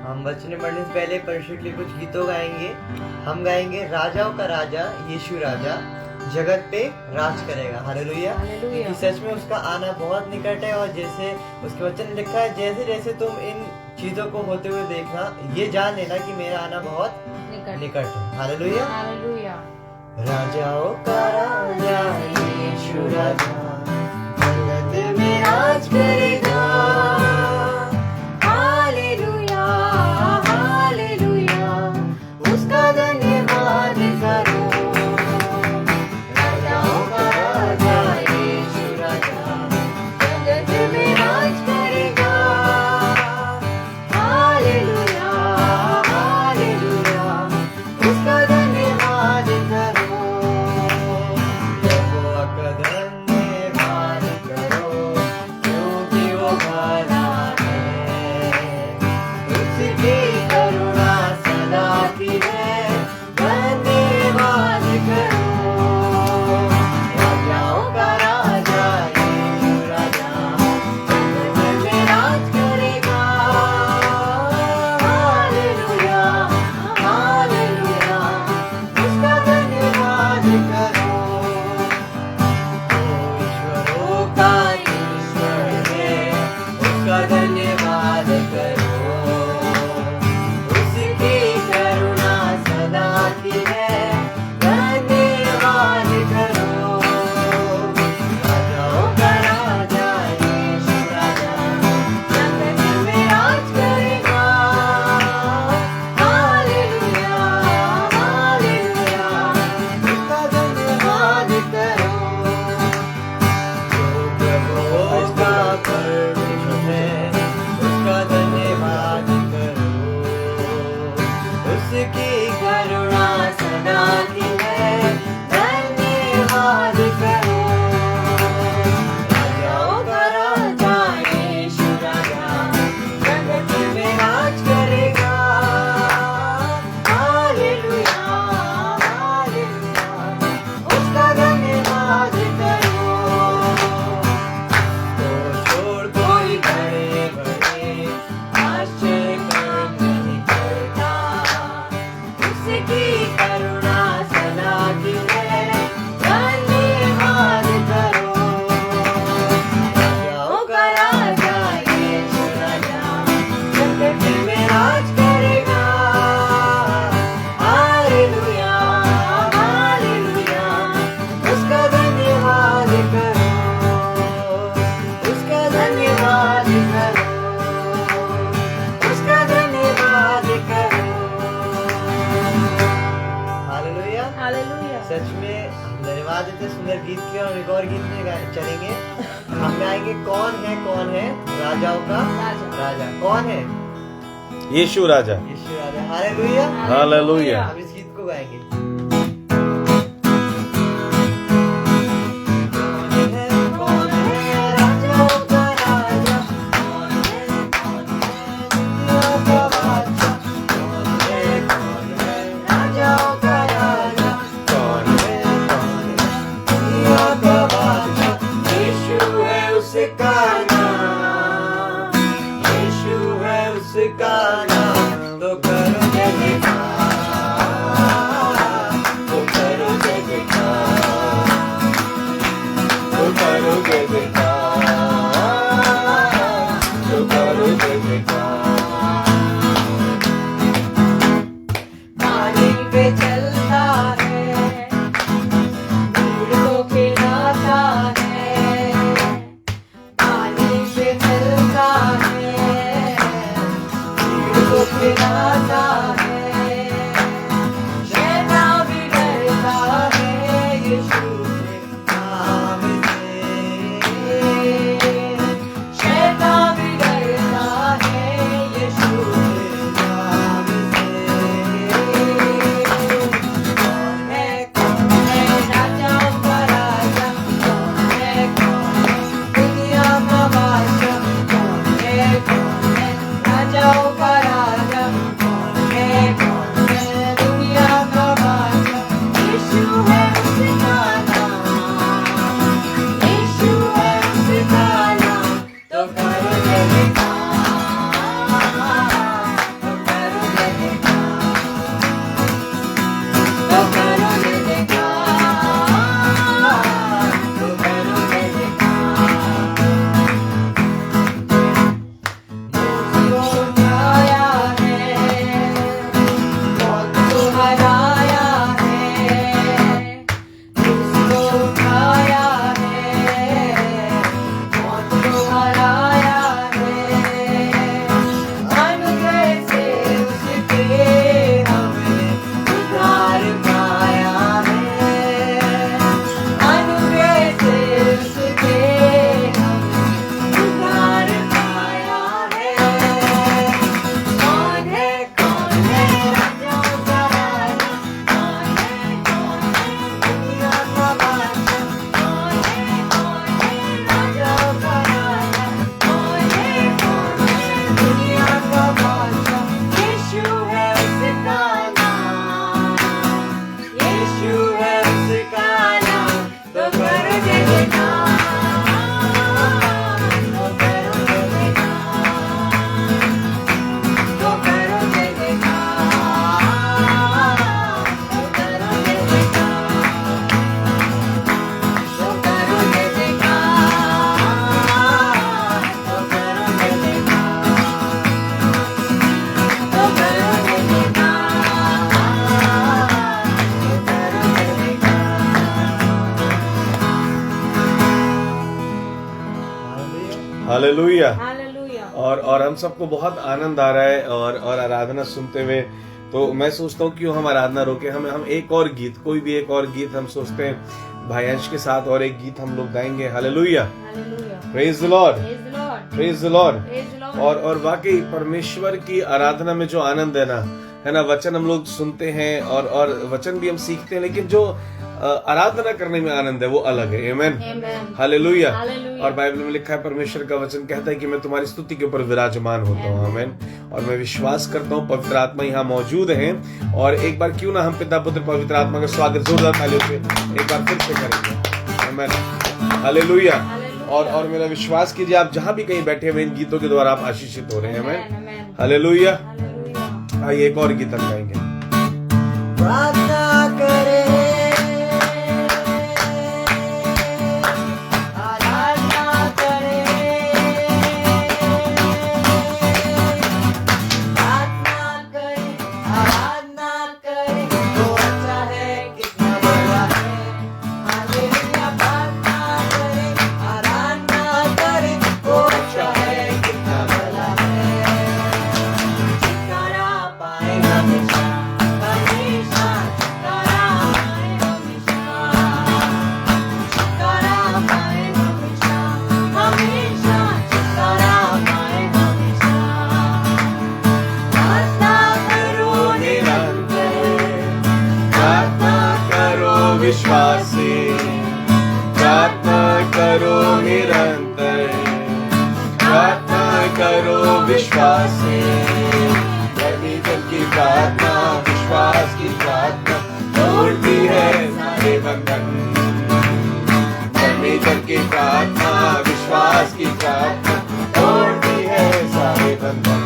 हम वचन पढ़ने से पहले परिशुद्ध के कुछ गीतों गाएंगे। हम गाएंगे राजाओं का राजा यीशु राजा जगत पे राज करेगा। हालेलुया। क्योंकि सच में उसका आना बहुत निकट है और जैसे उसके वचन में लिखा है, जैसे जैसे तुम इन चीजों को होते हुए देखना, ये जान लेना कि मेरा आना बहुत निकट है। हालेलुया। राजाओं का राजा यीशु राजा जगत में राज करेगा। हालेलुया हालेलुया उसका धन्यवाद करो। राजाओं का राजा यीशु राजा जगत में राज करेगा। हालेलुया हालेलुया उसका धन्यवाद करो। यहोवा का धन्यवाद करो क्योंकि वो भला है, उसकी करुणा सदा की है। धन्यवाद करो। राजाओं का राजा यीशु राजा जगत में राज करेगा। हालेलुया हालेलुया उसका धन्यवाद करो। वो ईश्वरों का ईश्वर है, उसका धन्यवाद करो। उसकी करुणा सदा की है। धन्यवाद करो। राजाओं का राजा यीशु राजा जगत में राज करेगा। हालेलुया हालेलुया उसका धन्यवाद करो। जो प्रभु का परमेश्वर है, उसका धन्यवाद करो। उसकी करुणा सदा की है। धन्यवाद करो। राजाओं का राजा यीशु राजा जगत में राज करेगा। हालेलुया हालेलुया उसका धन्यवाद करो। तो छोड़ कोई बड़े बड़े आश्चर्य कर्म नहीं करता। उसकी करुणा सदा की है। धन्यवाद करो। राजाओं का राजा यीशु राजा जगत में राज करेगा। हालेलुया हालेलुया उसका धन्यवाद करो। उसका धन्यवाद करो। उसका धन्यवाद करो। हालेलुया। सच में हम धन्यवाद देते सुंदर गीत के। और एक और गीत में चलेंगे। हम गाएंगे कौन है राजाओं का राजा। कौन है? यीशु राजा। यीशु राजा। Hallelujah hallelujah. हम इस गीत को गाएंगे। कौन है राजाओं का राजा? कौन है दुनिया का बादशाह? कौन है राजाओं का राजा? कौन है दुनिया का बादशाह? यीशु है उसका नाम। यीशु है उसका नाम। तो करो जयकार। तो करो जयकार। तो करो जयकार। तो करो जयकार। पानी पे चलता है, भीड़ को खिलाता है। पानी पे चलता है, भीड़ को खिलाता है। शैतान भी डरता है यीशु के नाम से। शैतान भी डरता है यीशु के नाम से। कौन है राजाओं का राजा? कौन है दुनिया का बादशाह? कौन है राजाओं का राजा? कौन है हालेलुया। हालेलुया। और हम सबको बहुत आनंद आ रहा है और आराधना सुनते हुए। तो मैं सोचता हूँ क्यों हम आराधना रोके, हम एक और गीत, कोई भी एक और गीत हम सोचते हैं भाई अंश के साथ और एक गीत हम लोग गाएंगे। Hallelujah, praise the Lord, praise the Lord. और वाकई परमेश्वर की आराधना में जो आनंद है ना, वचन हम लोग सुनते हैं और वचन भी हम सीखते हैं, लेकिन जो आराधना करने में आनंद है वो अलग है। आमेन, हालेलुया। और बाइबल में लिखा है, परमेश्वर का वचन कहता है कि मैं तुम्हारी स्तुति के ऊपर विराजमान होता हूँ। आमेन। और मैं विश्वास करता हूँ पवित्र आत्मा यहाँ मौजूद है। और एक बार क्यों ना हम पिता पुत्र पवित्र आत्मा का स्वागत जोरदार तालियों से एक बार फिर से करेंगे। आमेन, हालेलुया। और मेरा विश्वास कीजिए आप जहां भी कहीं बैठे हुए इन गीतों के द्वारा आप आशीषित हो रहे हैं। आमेन, हालेलुया। आइए एक और गीत हम गाएंगे। प्रार्थना करें, विश्वासी, प्रार्थना करो निरंतर, प्रार्थना करो विश्वासी। परमेश्वर की प्रार्थना, विश्वास की प्रार्थना तोड़ती है सारे बंधन। परमेश्वर की प्रार्थना, विश्वास की प्रार्थना तोड़ती है सारे बंधन।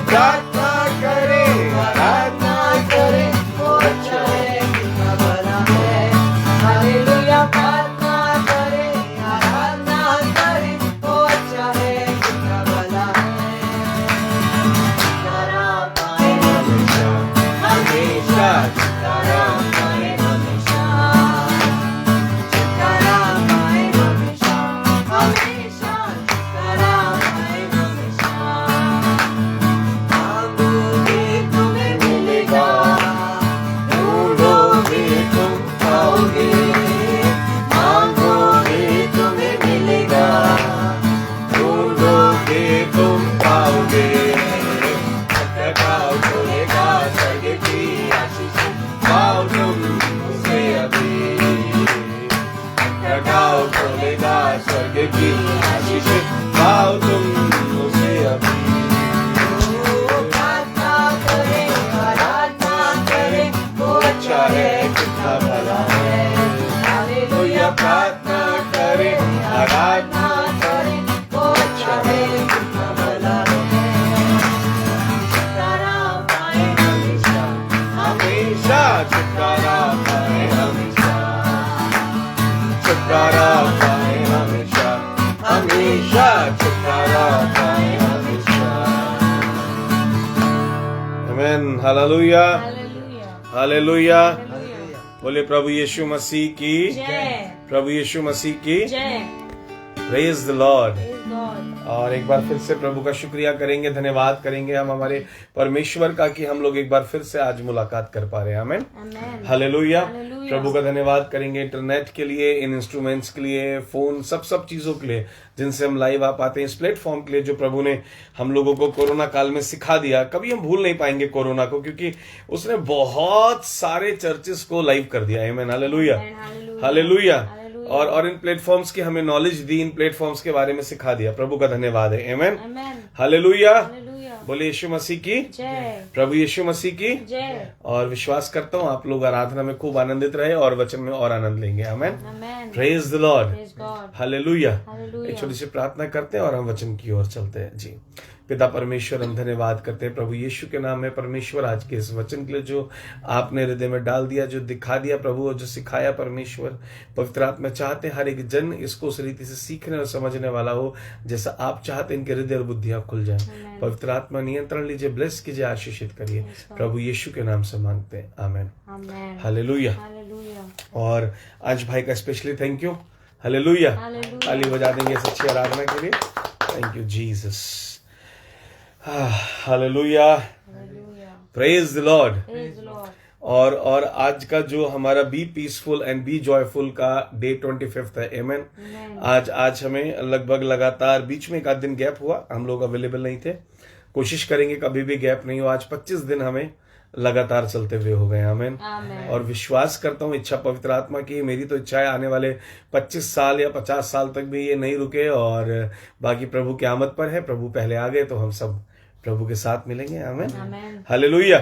प्रार्थना करे, आराधना करे, वो अच्छा है। Hallelujah, hallelujah. बोले प्रभु यीशु मसीह की जय, प्रभु यीशु मसीह की जय। Praise the Lord. और एक बार फिर से प्रभु का शुक्रिया करेंगे, धन्यवाद करेंगे हम हमारे परमेश्वर का कि हम लोग एक बार फिर से आज मुलाकात कर पा रहे हैं। आमेन, हालेलुया। प्रभु का धन्यवाद करेंगे इंटरनेट के लिए, इन इंस्ट्रूमेंट्स के लिए, फोन, सब चीजों के लिए जिनसे हम लाइव आ पाते हैं, इस प्लेटफॉर्म के लिए जो प्रभु ने हम लोगों को कोरोना काल में सिखा दिया। कभी हम भूल नहीं पाएंगे कोरोना को, क्योंकि उसने बहुत सारे चर्चेस को लाइव कर दिया। आमेन, हालेलुया, हालेलुया। और इन प्लेटफॉर्म्स की हमें नॉलेज दी, इन प्लेटफॉर्म्स के बारे में सिखा दिया। प्रभु का धन्यवाद है। आमेन, हालेलुया। बोले यीशु मसीह की जय, प्रभु यीशु मसीह की जय। और विश्वास करता हूँ आप लोग आराधना में खूब आनंदित रहे और वचन में और आनंद लेंगे। आमेन, प्रेज द लॉर्ड, हालेलुया। एक छोटी सी प्रार्थना करते हैं और हम वचन की ओर चलते हैं। जी पिता परमेश्वर, हम धन्यवाद करते हैं प्रभु यीशु के नाम में परमेश्वर, आज के इस वचन के लिए जो आपने हृदय में डाल दिया, जो दिखा दिया प्रभु, और जो सिखाया परमेश्वर। पवित्र आत्मा चाहते हैं हर एक जन इसको उस रीति से सीखने और समझने वाला हो जैसा आप चाहते, इनके हृदय और बुद्धियां खुल जाएं। पवित्र आत्मा नियंत्रण लीजिए, ब्लेस कीजिए, आशीषित करिए। प्रभु यीशु के नाम से मांगते हैं, आमेन, हालेलुया। और आज भाई का स्पेशली थैंक यू। हालेलुया। ताली बजा देंगे इस अच्छी आराधना के लिए। Thank you Jesus. Hallelujah, praise the Lord. और आज का जो हमारा be peaceful and be joyful का डे 25 है। आमेन। आज हमें लगभग लगातार, बीच में एक आध दिन गैप हुआ, हम लोग अवेलेबल नहीं थे। कोशिश करेंगे कभी भी गैप नहीं हो। आज 25 दिन हमें लगातार चलते हुए हो गए। आमेन। और विश्वास करता हूँ, इच्छा पवित्र आत्मा की, मेरी तो इच्छा है आने वाले 25 साल या 50 साल तक भी ये नहीं रुके। और बाकी प्रभु की आमद पर है। प्रभु पहले आ गए तो हम सब प्रभु के साथ मिलेंगे। आमेन। हालेलुया।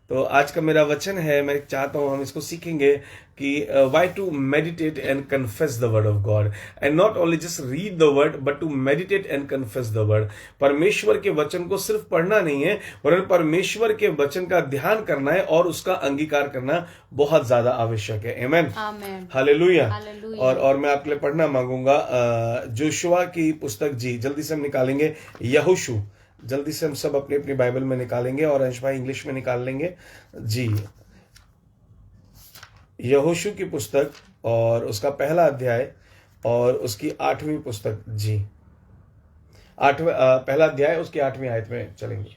तो आज का मेरा वचन है, मैं चाहता हूं हम इसको सीखेंगे कि why to meditate and confess the word of God, and not only just read the word but to meditate and confess the word. परमेश्वर के वचन को सिर्फ पढ़ना नहीं है, वरन परमेश्वर के वचन का ध्यान करना है और उसका अंगीकार करना बहुत ज्यादा आवश्यक है। आमेन। हालेलुया। और मैं आपके लिए पढ़ना मांगूंगा जोशुआ की पुस्तक। जी जल्दी से हम निकालेंगे यहोशू, जल्दी से हम सब अपनी अपनी बाइबल में निकालेंगे और अंश भाई इंग्लिश में निकाल लेंगे। जी यहोशू की पुस्तक और उसका पहला अध्याय और उसकी 8वीं पुस्तक। जी पहला अध्याय उसकी 8वीं आयत में चलेंगे।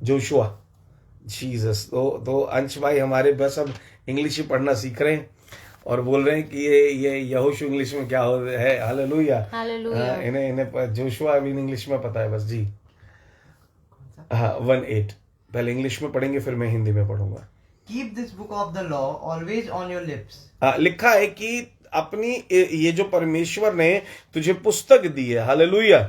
Joshua, Jesus. तो अंश भाई हमारे बस अब इंग्लिश ही पढ़ना सीख रहे हैं और बोल रहे हैं कि ये यहोशू इंग्लिश में क्या है। हालेलुया। इन्हें जोशुआ अभी इंग्लिश में पता है बस। जी हाँ 1:8 पहले इंग्लिश में पढ़ेंगे, फिर मैं हिंदी में पढ़ूंगा। Keep this book of the law always on your lips. लिखा है कि अपनी ये जो परमेश्वर ने तुझे पुस्तक दी है। हालेलुया।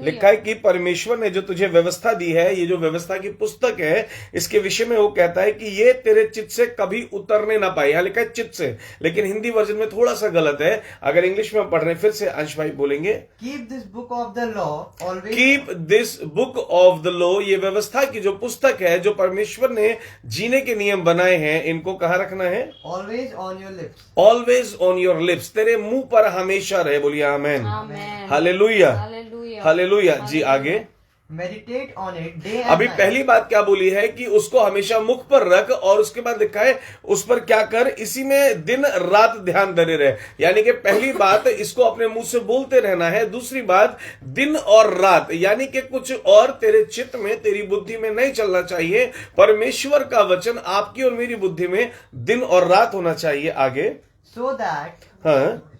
लिखा है कि परमेश्वर ने जो तुझे व्यवस्था दी है, ये जो व्यवस्था की पुस्तक है, इसके विषय में वो कहता है कि ये तेरे चित्त से कभी उतरने ना पाए। यहाँ लिखा है चित्त से, लेकिन हिंदी वर्जन में थोड़ा सा गलत है। अगर इंग्लिश में पढ़ रहे हैं, फिर से अंश भाई बोलेंगे, keep this book of the law always, keep this book of the law. ये व्यवस्था की जो पुस्तक है, जो परमेश्वर ने जीने के नियम बनाए हैं, इनको कहाँ रखना है? Always on your lips, always on your lips, तेरे मुंह पर हमेशा रहे। बोलिए आमेन। हालेलुया। हालेलुया। जी आगे, meditate on it day and अभी पहली बात क्या बोली है कि उसको हमेशा मुख पर रख, और उसके बाद लिखा है उस पर क्या कर, इसी में दिन रात ध्यान धरे रहे। यानी कि पहली बात इसको अपने मुंह से बोलते रहना है। दूसरी बात दिन और रात, यानी कि कुछ और तेरे चित्त में, तेरी बुद्धि में नहीं चलना चाहिए। परमेश्वर का वचन आपकी और मेरी बुद्धि में दिन और रात होना चाहिए। आगे, so that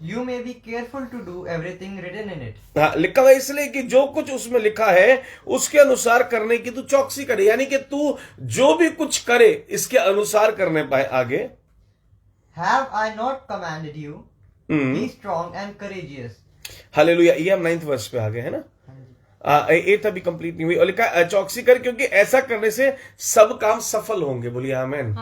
you may be careful to do everything written in it. हाँ, लिखा हुआ इसलिए कि जो कुछ उसमें लिखा है उसके अनुसार करने की तू चौकसी करे, यानी कि तू जो भी कुछ करे इसके अनुसार करने पाए। आगे, Have I not commanded you? Be strong and courageous. Hallelujah. ये हम 9th वर्ष पे आ गए है ना। 8th अभी कंप्लीट नहीं हुई। और लिखा चौकसी कर, क्योंकि ऐसा करने से सब काम सफल होंगे। बोलिए आमेन।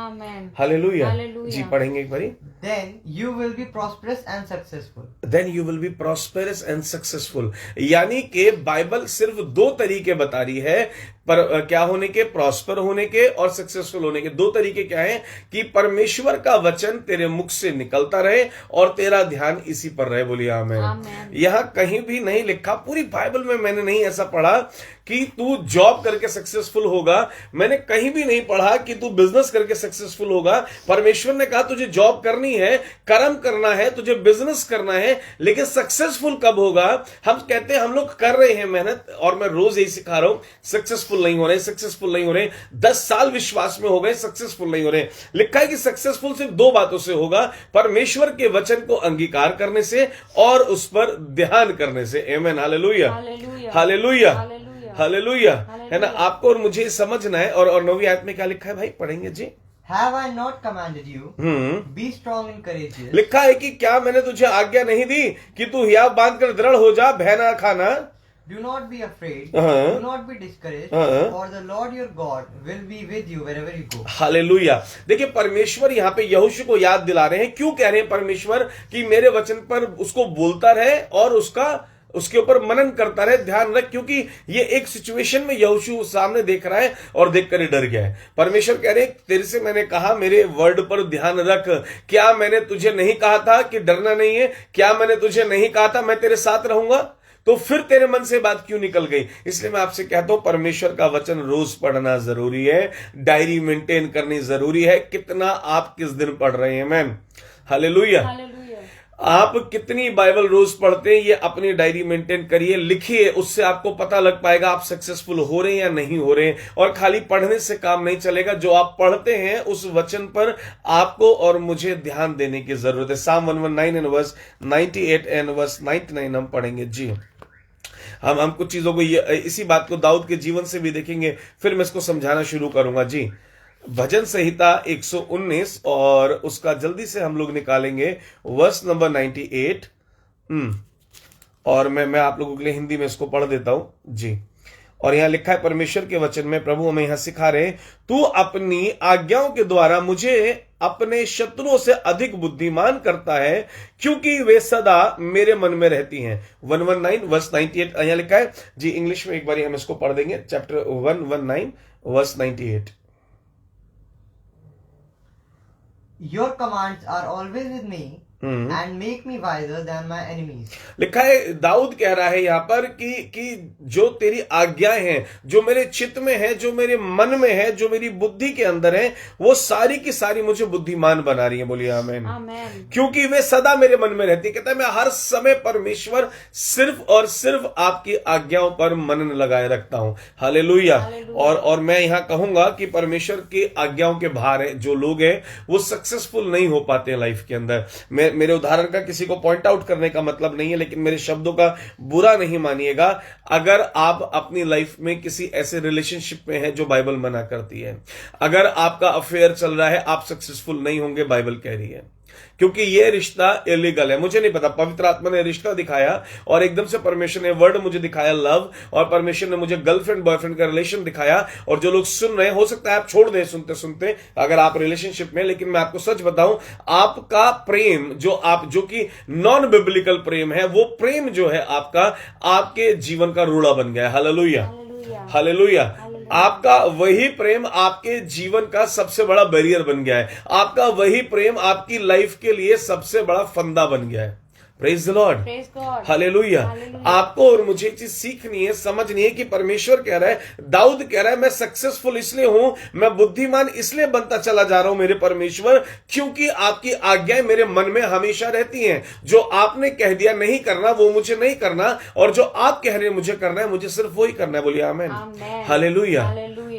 हालेलुया। जी पढ़ेंगे एक बारी। Then you will be prosperous and successful. Then you will be prosperous and successful। यानी कि बाइबल सिर्फ 2 तरीके बता रही है पर क्या होने के, प्रॉस्पर होने के और सक्सेसफुल होने के। 2 तरीके क्या हैं कि परमेश्वर का वचन तेरे मुख से निकलता रहे और तेरा ध्यान इसी पर रहे। बोलिए आमेन। यहां कहीं भी नहीं लिखा, पूरी बाइबल में मैंने नहीं ऐसा पढ़ा कि तू जॉब करके सक्सेसफुल होगा। मैंने कहीं भी नहीं पढ़ा कि तू बिजनेस करके सक्सेसफुल होगा। परमेश्वर ने कहा तुझे जॉब करनी है, कर्म करना है, तुझे बिजनेस करना है, लेकिन सक्सेसफुल कब होगा? हम कहते हैं हम लोग कर रहे हैं मेहनत, और मैं रोज यही सिखा रहा हूं, सक्सेसफुल नहीं हो रहे, सक्सेसफुल नहीं हो रहे। 10 साल विश्वास में हो गए, सक्सेसफुल नहीं हो रहे। लिखा है कि सक्सेसफुल सिर्फ 2 बातों से होगा, परमेश्वर के वचन को अंगीकार करने से और उस पर ध्यान करने से। आमेन। हालेलुया। हालेलुया। हालेलुया। है ना। आपको और मुझे समझना है। और 9वीं आयत में क्या लिखा है भाई? पढ़ेंगे जी। Have I not commanded you? Be strong and courageous. लिखा है कि क्या मैंने तुझे आज्ञा नहीं दी कि तू हियाव बांधकर दृढ़ हो जा, भय ना खाना। Do not be afraid. Do not be discouraged. For the Lord your God will be with you wherever you go. Hallelujah. देखिए परमेश्वर यहाँ पे यहोशू को याद दिला रहे हैं। क्यों कह रहे हैं परमेश्वर कि मेरे वचन पर उसको बोलता रहे और उसके ऊपर मनन करता रहे, ध्यान रख। क्योंकि ये एक सिचुएशन में यहोशू सामने देख रहा है और देखकर डर गया है। परमेश्वर कह रहे तेरे से मैंने कहा मेरे वर्ड पर ध्यान रख। क्या मैंने तुझे नहीं कहा था कि डरना नहीं है? क्या मैंने तुझे नहीं कहा था मैं तेरे साथ रहूंगा? तो फिर तेरे मन से बात क्यों निकल गई? इसलिए मैं आपसे कहता हूं परमेश्वर का वचन रोज पढ़ना जरूरी है, डायरी मेंटेन करनी जरूरी है। कितना आप किस दिन पढ़ रहे हैं मैम? हालेलुया। आप कितनी बाइबल रोज पढ़ते हैं ये अपनी डायरी मेंटेन करिए, लिखिए, उससे आपको पता लग पाएगा आप सक्सेसफुल हो रहे हैं या नहीं हो रहे हैं। और खाली पढ़ने से काम नहीं चलेगा, जो आप पढ़ते हैं उस वचन पर आपको और मुझे ध्यान देने की जरूरत है। Psalm 119 and verse 98 and verse 99 हम पढ़ेंगे जी। हम कुछ चीजों को इसी बात को दाऊद के जीवन से भी देखेंगे, फिर मैं इसको समझाना शुरू करूंगा जी। भजन संहिता 119 और उसका जल्दी से हम लोग निकालेंगे वर्स नंबर 98। और मैं आप लोगों के लिए हिंदी में इसको पढ़ देता हूं जी। और यहां लिखा है परमेश्वर के वचन में, प्रभु हमें यहां सिखा रहे, तू अपनी आज्ञाओं के द्वारा मुझे अपने शत्रुओं से अधिक बुद्धिमान करता है, क्योंकि वे सदा मेरे मन में रहती हैं। 119 वर्स 98 यहां लिखा है जी। इंग्लिश में एक बार हम इसको पढ़ देंगे, chapter 119 verse 98। Your commands are always with me and make me wiser than my enemies. लिखा है, दाऊद कह रहा है यहां पर कि जो तेरी आज्ञाएं हैं, जो मेरे चित्त में है, जो मेरे मन में है, जो मेरी बुद्धि के अंदर है, वो सारी की सारी मुझे बुद्धिमान बना रही है। बोलिए आमीन। क्योंकि वे सदा मेरे मन में रहती है। कहता है मैं हर समय परमेश्वर सिर्फ और सिर्फ आपकी आज्ञाओं पर मनन लगाए रखता हूं। हालेलुया। और मैं यहां कहूंगा कि परमेश्वर की आज्ञाओं के बाहर है जो लोग हैं वो सक्सेसफुल नहीं हो पाते लाइफ के अंदर। मेरे उदाहरण का किसी को पॉइंट आउट करने का मतलब नहीं है, लेकिन मेरे शब्दों का बुरा नहीं मानिएगा। अगर आप अपनी लाइफ में किसी ऐसे रिलेशनशिप में हैं जो बाइबल मना करती है, अगर आपका अफेयर चल रहा है, आप सक्सेसफुल नहीं होंगे, बाइबल कह रही है, क्योंकि यह रिश्ता इलीगल है। मुझे नहीं पता, पवित्र आत्मा ने रिश्ता दिखाया और एकदम से परमेश्वर ने वर्ड मुझे दिखाया लव, और परमेश्वर ने मुझे गर्लफ्रेंड बॉयफ्रेंड का रिलेशन दिखाया। और जो लोग सुन रहे हैं, हो सकता है आप छोड़ दें सुनते सुनते अगर आप रिलेशनशिप में, लेकिन मैं आपको सच बताऊं, आपका प्रेम जो कि नॉन बिब्लिकल प्रेम है, वो प्रेम जो है आपका, आपके जीवन का रूड़ा बन गया है। Hallelujah, hallelujah. आपका वही प्रेम आपके जीवन का सबसे बड़ा बैरियर बन गया है। आपका वही प्रेम आपकी लाइफ के लिए सबसे बड़ा फंदा बन गया है। Praise the Lord, hallelujah. आपको और मुझे एक चीज सीखनी है, समझनी है कि परमेश्वर कह रहा है, दाऊद कह रहा है, मैं सक्सेसफुल इसलिए हूं, मैं बुद्धिमान इसलिए बनता चला जा रहा हूं मेरे परमेश्वर, क्योंकि आपकी आज्ञाएं मेरे मन में हमेशा रहती हैं। जो आपने कह दिया नहीं करना, वो मुझे नहीं करना, और जो आप कह रहे हैं मुझे करना है, मुझे सिर्फ वही करना है। बोलिए आमीन, हालेलुया,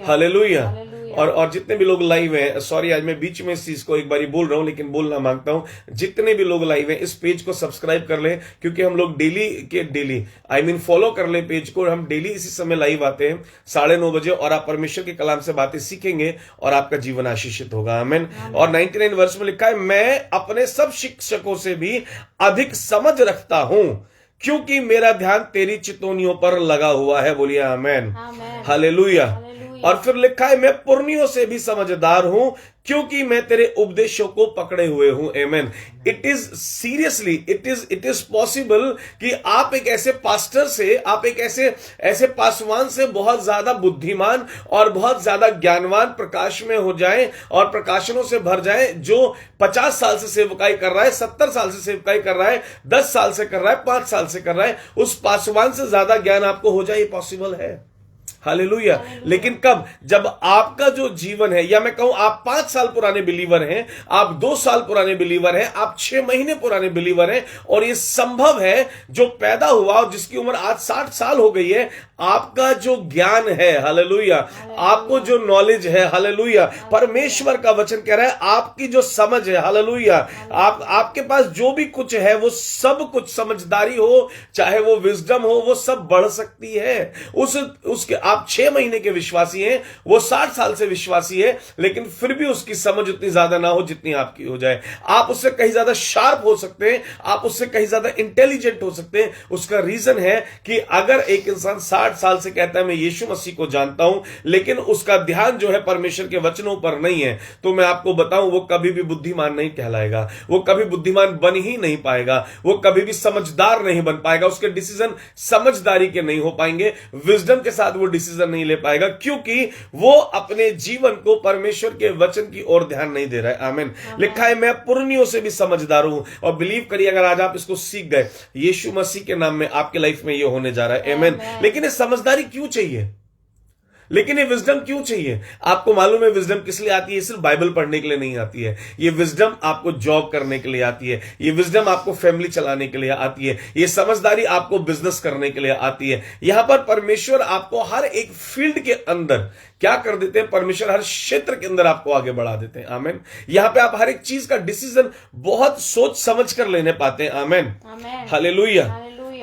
हालेलुया। और जितने भी लोग लाइव हैं, सॉरी आज मैं बीच में इस चीज को एक बारी बोल रहा हूं, लेकिन बोलना मांगता हूं, जितने भी लोग लाइव हैं इस पेज को सब्सक्राइब कर लें, क्योंकि हम लोग डेली फॉलो कर लें पेज को। हम डेली इसी समय लाइव आते हैं 9:30 बजे, और आप परमेश्वर के कलाम से बातें सीखेंगे और आपका जीवन आशीषित होगा। आमीन। और 99 वर्ष में लिखा है, मैं अपने सब शिक्षकों से भी अधिक समझ रखता हूं, क्योंकि मेरा ध्यान तेरी चितौनियों पर लगा हुआ है। बोलिए आमीन, हालेलुया। और फिर लिखा है, मैं पुर्नियों से भी समझदार हूं, क्योंकि मैं तेरे उपदेशों को पकड़े हुए हूं। Amen. It is seriously it is possible कि आप एक ऐसे पास्टर से, आप एक ऐसे पासवान से बहुत ज्यादा बुद्धिमान और बहुत ज्यादा ज्ञानवान प्रकाश में हो जाएं और प्रकाशनों से भर जाएं, जो 50 साल से सेवकाई कर रहा है, 70 साल से सेवकाई कर रहा है, 10 साल से कर रहा है, 5 साल से कर रहा है, उस पासवान से ज्यादा ज्ञान आपको हो जाए। ये पॉसिबल है। हालेलुया। लेकिन कब? जब आपका जो जीवन है, या मैं कहूं आप 5 साल पुराने बिलीवर हैं, आप 2 साल पुराने बिलीवर हैं, आप 6 महीने पुराने बिलीवर हैं, और यह संभव है जो पैदा हुआ और जिसकी उम्र आज 60 साल हो गई है, आपका जो ज्ञान है, हालेलुया, आपको जो नॉलेज है, हालेलुया, परमेश्वर का वचन कह रहा है, आपकी जो समझ है, हालेलुया, आपके पास जो भी कुछ है, वो सब कुछ, समझदारी हो, चाहे वो विजडम हो, वो सब बढ़ सकती है। उसके आप 6 महीने के विश्वासी हैं, वो 60 साल से विश्वासी है, लेकिन फिर भी उसकी समझ उतनी ज्यादा ना हो जितनी आपकी हो जाए। आप उससे कहीं ज्यादा शार्प हो सकते हैं, आप उससे कहीं ज्यादा इंटेलिजेंट हो सकते हैं। उसका रीजन है कि अगर एक इंसान 60 साल से कहता है मैं यीशु मसीह को जानता हूं, लेकिन उसका ध्यान जो है परमेश्वर के वचनों पर नहीं है, तो मैं आपको बताऊं, वो कभी भी बुद्धिमान नहीं कहलाएगा, वो कभी बुद्धिमान बन ही नहीं पाएगा, वो कभी भी समझदार नहीं बन पाएगा, उसके डिसीजन समझदारी के नहीं हो पाएंगे, विजडम के साथ वो डिसीजन नहीं ले पाएगा, क्योंकि वो अपने जीवन को परमेश्वर के वचन की ओर ध्यान नहीं दे रहा है। आमीन। लिखा है, मैं पुरनियों से भी समझदार हूं। और बिलीव करिए, अगर आज आप इसको सीख गए, यीशु मसीह के नाम में आपके लाइफ में ये होने जा रहा है। आमीन। लेकिन ये समझदारी क्यों चाहिए? लेकिन ये विजडम क्यों चाहिए? आपको मालूम है विजडम किस लिए आती है? सिर्फ बाइबल पढ़ने के लिए नहीं आती है। ये विजडम आपको जॉब करने के लिए आती है, ये विजडम आपको फैमिली चलाने के लिए आती है, ये समझदारी आपको बिजनेस करने के लिए आती है। यहां पर परमेश्वर आपको हर एक फील्ड के अंदर क्या कर देते हैं? परमेश्वर हर क्षेत्र के अंदर आपको आगे बढ़ा देते हैं। आमेन। यहां पे आप हर एक चीज का डिसीजन बहुत सोच समझ कर लेने पाते हैं। आमेन, हालेलुया,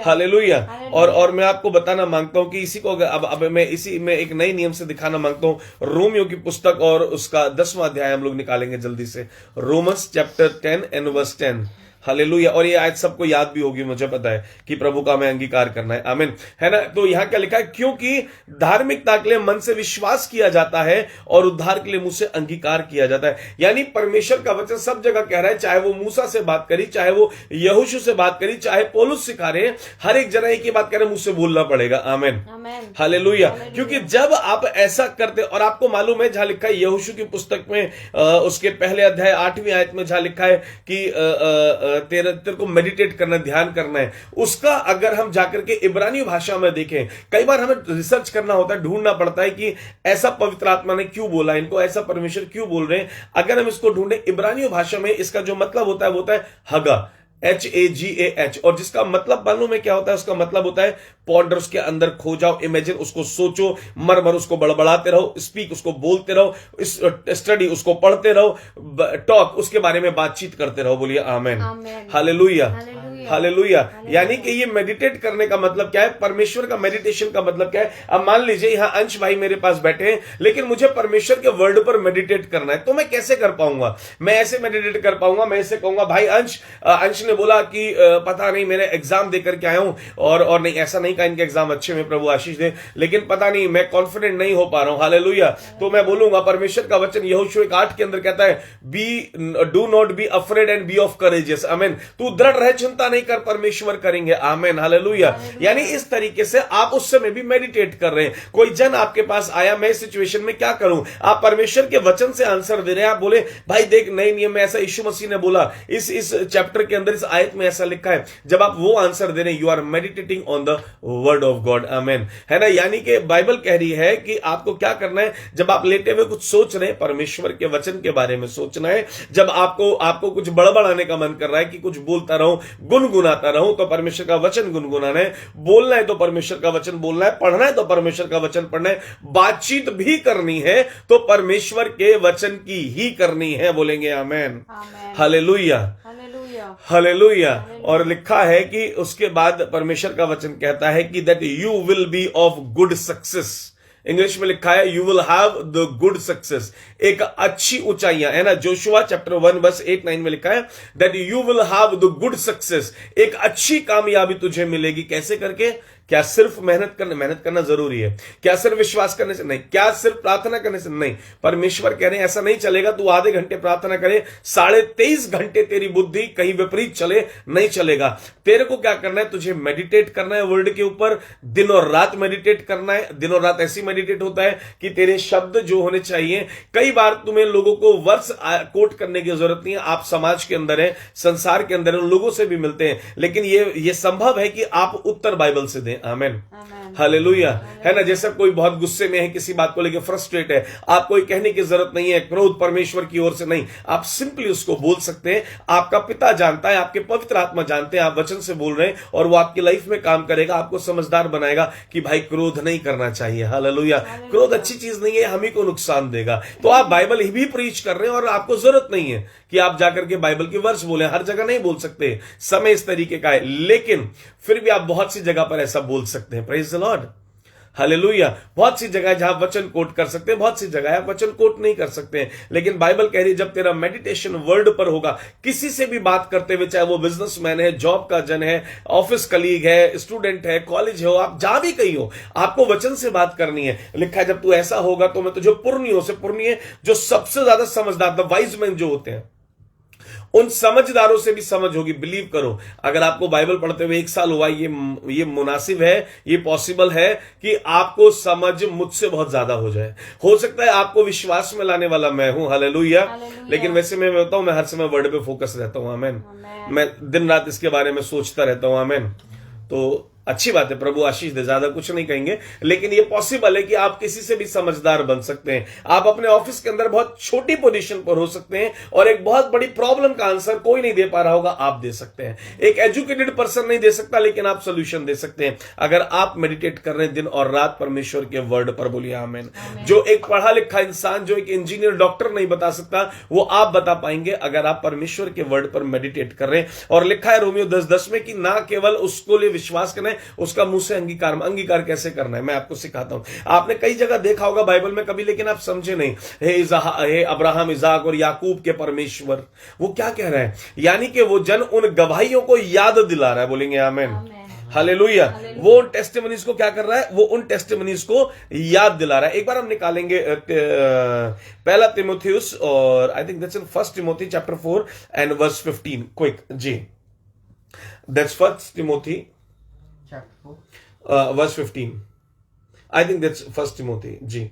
हालेलुया। और मैं आपको बताना मांगता हूं कि इसी को अब मैं इसी में एक नई नियम से दिखाना मांगता हूं। रोमियो की पुस्तक और उसका 10वां अध्याय हम लोग निकालेंगे जल्दी से। Romans chapter 10 and verse 10। Hallelujah. और ये आयत सबको याद भी होगी, मुझे पता है कि प्रभु का हमें अंगीकार करना है। आमीन, है ना। तो यहां क्या लिखा है? क्योंकि धार्मिकता के लिए मन से विश्वास किया जाता है और उद्धार के लिए मुंह से अंगीकार किया जाता है। यानी परमेश्वर का वचन सब जगह कह रहा है, चाहे वो मूसा से बात करी, चाहे वो यहोशू से बात करी, चाहे पौलुस सिखा रहे हैं, हर एक जगह एक ही बात कह रहे हैं, मुंह से बोलना पड़ेगा। आमीन, हालेलुया। क्योंकि जब आप ऐसा करते, और आपको मालूम है जहां लिखा है यहोशू की पुस्तक में उसके पहले अध्याय 8वीं आयत में जहां लिखा है कि तेरे को मेडिटेट करना, ध्यान करना है, उसका अगर हम जाकर के इब्रानी भाषा में देखें, कई बार हमें रिसर्च करना होता है, ढूंढना पड़ता है कि ऐसा पवित्र आत्मा ने क्यों बोला, इनको ऐसा परमेश्वर क्यों बोल रहे हैं। अगर हम इसको ढूंढें इब्रानी भाषा में, इसका जो मतलब होता है वो होता है हगा, HAGAH। और जिसका मतलब मालूम है क्या होता है? उसका मतलब होता है पॉन्डर, उसके अंदर खो जाओ, इमेजिन, उसको सोचो, मर उसको बड़बड़ाते रहो, स्पीक उसको बोलते रहो, स्टडी उसको पढ़ते रहो, टॉक उसके बारे में बातचीत करते रहो। बोलिए आमेन, हालेलुया, हालेलुया। यानी कि ये मेडिटेट करने का मतलब क्या है? परमेश्वर का मेडिटेशन का मतलब क्या है? अब मान लीजिए यहां अंश भाई मेरे पास बैठे हैं, लेकिन मुझे परमेश्वर के वर्ड पर मेडिटेट करना है, तो मैं कैसे कर पाऊंगा? मैं ऐसे मेडिटेट कर पाऊंगा, मैं ऐसे कहूंगा भाई अंश ने बोला कि पता नहीं मेरे एग्जाम देकर के आया हूं, और नहीं, ऐसा नहीं कहा इनके एग्जाम अच्छे में, प्रभु आशीष दे, लेकिन पता नहीं मैं कॉन्फिडेंट नहीं हो पा रहा हूं। हालेलुया। तो मैं बोलूंगा परमेश्वर का वचन यहोशू 1:8 के अंदर कहता है, do not be afraid and be of courageous. Amen. तू दृढ़ रह, चिंता नहीं कर, परमेश्वर करेंगे। आमीन, हालेलुया। यानी इस तरीके से आप उस समय भी मेडिटेट कर रहे हैं। कोई जन आपके पास आया, मैं इस सिचुएशन में क्या करूं, आप परमेश्वर के वचन से आंसर दे रहे हैं। आप बोले भाई देख, नए नियम में ऐसा यीशु मसीह ने बोला, इस चैप्टर के अंदर, इस आयत में ऐसा लिखा है। जब आप वो आंसर दे रहे हैं, you are meditating on the word of God. Amen, है ना। यानी कि बाइबल कह रही है कि आपको क्या करना है, जब आप लेटे हुए कुछ सोच रहे हैं, परमेश्वर के वचन के बारे में सोचना है। जब आपको कुछ बड़बड़ाने का मन कर रहा है कि कुछ बोलता रहूं, गुनगुनाता रहूं, तो परमेश्वर का वचन गुनगुनाना है। बोलना है तो परमेश्वर का वचन बोलना है, पढ़ना है तो परमेश्वर का वचन पढ़ना है, बातचीत भी करनी है तो परमेश्वर के वचन की ही करनी है। बोलेंगे आमीन, हालेलुया, हालेलुया। और लिखा है कि उसके बाद परमेश्वर का वचन कहता है कि that you will be of good success. English में लिखा है you will have the good success, एक अच्छी ऊंचाइयां, है ना। जोशुआ चैप्टर 1 वर्स 8-9 में लिखा है that you will have the good success, एक अच्छी कामयाबी तुझे मिलेगी। कैसे करके? क्या सिर्फ मेहनत करना जरूरी है? क्या सिर्फ विश्वास करने से? नहीं। क्या सिर्फ प्रार्थना करने से? नहीं। परमेश्वर कह रहे हैं ऐसा नहीं चलेगा तू आधे घंटे प्रार्थना करे, 23.5 घंटे तेरी बुद्धि कहीं विपरीत चले, नहीं चलेगा। तेरे को क्या करना है? तुझे मेडिटेट करना है वर्ड के ऊपर, दिन और रात मेडिटेट करना है। दिन और रात ऐसी मेडिटेट होता है कि तेरे शब्द जो होने चाहिए, कई बार तुम्हें लोगों को वर्ड्स कोट करने की जरूरत नहीं है। आप समाज के अंदर है, संसार के अंदर है, उन लोगों से भी मिलते हैं, लेकिन ये संभव है कि आप उत्तर बाइबल से दें। आमीन, हालेलुया, है ना। जैसे कोई बहुत गुस्से में है, किसी बात को लेकर फ्रस्ट्रेट है, आप कोई कहने की जरूरत नहीं है क्रोध परमेश्वर की ओर से नहीं, आप सिंपली उसको बोल सकते हैं। आपका पिता जानता है, आपके पवित्र आत्मा जानते हैं, आप वचन से बोल रहे हैं और वो आपकी लाइफ में काम करेगा, आपको समझदार बनाएगा कि भाई क्रोध नहीं करना चाहिए। हालेलुया। क्रोध अच्छी चीज नहीं है, हम ही को नुकसान देगा। तो आप बाइबल ही भी प्रीच कर रहे हैं और आपको जरूरत नहीं है कि आप जाकर के बाइबल के वर्स बोले, हर जगह नहीं बोल सकते, समय इस तरीके का है, लेकिन फिर भी आप बहुत सी जगह पर ऐसा बोल सकते हैं। Praise the Lord, hallelujah. बहुत सी जगह है जहां वचन कोट कर सकते हैं, बहुत सी जगह है वचन कोट नहीं कर सकते हैं, लेकिन बाइबल कह रही है जब तेरा मेडिटेशन वर्ड पर होगा, किसी से भी बात करते हुए, चाहे वो बिजनेसमैन है, जॉब का जन है, ऑफिस कलीग है, स्टूडेंट है, कॉलेज हो, आप जहां भी कहीं हो, आपको वचन से बात करनी है। लिखा है जब तू ऐसा होगा तो मैं तुझे पुरनियों से, पुरनिये जो सबसे ज्यादा समझदार, द वाइज मैन जो होते हैं, उन समझदारों से भी समझ होगी। बिलीव करो, अगर आपको बाइबल पढ़ते हुए 1 साल हुआ, ये मुनासिब है, ये पॉसिबल है कि आपको समझ मुझसे बहुत ज्यादा हो जाए। हो सकता है आपको विश्वास में लाने वाला मैं हूं, हालेलुया, लेकिन वैसे मैं बताऊं, मैं हर समय वर्ड पे फोकस रहता हूं। आमीन। मैं दिन रात इसके बारे में सोचता रहता हूं। आमीन। तो अच्छी बात है, प्रभु आशीष दे, ज्यादा कुछ नहीं कहेंगे, लेकिन ये पॉसिबल है कि आप किसी से भी समझदार बन सकते हैं। आप अपने ऑफिस के अंदर बहुत छोटी पोजीशन पर हो सकते हैं और एक बहुत बड़ी प्रॉब्लम का आंसर कोई नहीं दे पा रहा होगा, आप दे सकते हैं। एक एजुकेटेड पर्सन नहीं दे सकता, लेकिन आप सोल्यूशन दे सकते हैं अगर आप मेडिटेट कर रहे हैं दिन और रात परमेश्वर के वर्ड पर। बोलिए आमीन। जो एक पढ़ा लिखा इंसान, जो एक इंजीनियर डॉक्टर नहीं बता सकता, वो आप बता पाएंगे अगर आप परमेश्वर के वर्ड पर मेडिटेट कर रहे हैं। और लिखा है रोमियो 10:10 में कि ना केवल उसको लिए विश्वास करना है, उसका मुंह से अंगीकार कैसे करना है मैं आपको सिखाता हूं। आपने कई जगह देखा होगा बाइबल में कभी, लेकिन आप समझे नहीं। हे अब्राहम, इसाक और याकूब के परमेश्वर, वो क्या कह रहे हैं? यानी कि वो जन उन गवाहियों को याद दिला रहा है। बोलेंगे आमीन, हालेलुया। वो उन टेस्टिमनीज को क्या कर रहा है? वो उन टेस्टिमनीज को याद दिला रहा है। एक बार हम निकालेंगे पहला तिमोथियुस, और I think that's in 1 Timothy chapter 4 and verse 15। Quick जी, that's 1 Timothy chapter 4 verse 15। I think that's 1 Timothy ji.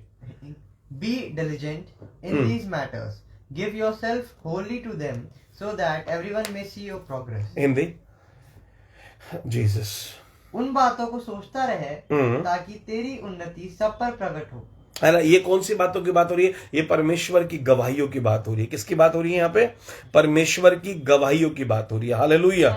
Be diligent in these matters, give yourself wholly to them, so that everyone may see your progress। Hindi, Jesus. उन बातों को सोचता रहे ताकि तेरी उन्नति सब पर प्रकट हो। है ना? ये कौन सी बातों की बात हो रही है? ये परमेश्वर की गवाहियों की बात हो रही है। किसकी बात हो रही है यहाँ पे? परमेश्वर की गवाहियों की बात हो रही है। Hallelujah,